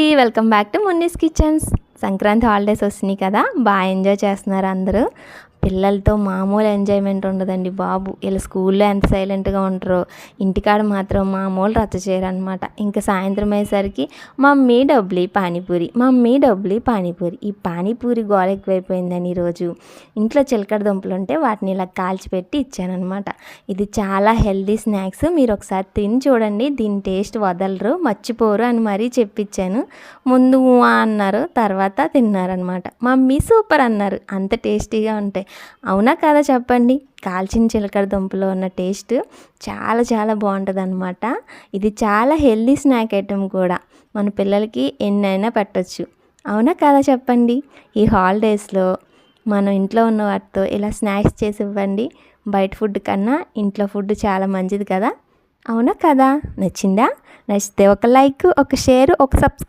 అండి, welcome back to Munni's kitchens. Sankranti holidays వస్తున్నాయి కదా, బాగా ఎంజాయ్ చేస్తున్నారు అందరూ. పిల్లలతో మామూలు ఎంజాయ్మెంట్ ఉండదండి బాబు. వీళ్ళు స్కూల్లో ఎంత సైలెంట్గా ఉంటారో, ఇంటికాడ మాత్రం మామూలు రచ్చ చేయరనమాట. ఇంకా సాయంత్రం అయ్యేసరికి mummy doubly panipuri, mummy doubly panipuri. ఈ పానీపూరి గోల ఎక్కువైపోయిందని ఈరోజు ఇంట్లో చిలకడ దుంపలు ఉంటే వాటిని ఇలా కాల్చిపెట్టి ఇచ్చానమాట. ఇది చాలా హెల్దీ స్నాక్స్, మీరు ఒకసారి తిని చూడండి, దీని టేస్ట్ వదలరు, మర్చిపోరు అని మరీ చెప్పించాను. ముందు అన్నారు, తర్వాత తిన్నారనమాట. మమ్మీ సూపర్ అన్నారు, అంత టేస్టీగా ఉంటాయి. అవునా కదా చెప్పండి. కాల్చిన చిలకడ దుంపలో ఉన్న టేస్ట్ చాలా చాలా బాగుంటుంది అనమాట. ఇది చాలా హెల్దీ స్నాక్ ఐటెం కూడా, మన పిల్లలకి ఎన్నైనా పెట్టచ్చు. అవునా కదా చెప్పండి. ఈ హాలిడేస్లో మనం ఇంట్లో ఉన్న వాటితో ఇలా స్నాక్స్ చేసి ఇవ్వండి. బయట ఫుడ్ కన్నా ఇంట్లో ఫుడ్ చాలా మంచిది కదా. అవునా కదా. నచ్చిందా? నచ్చితే ఒక లైక్, ఒక షేర్, ఒక సబ్స్క్రైబ్.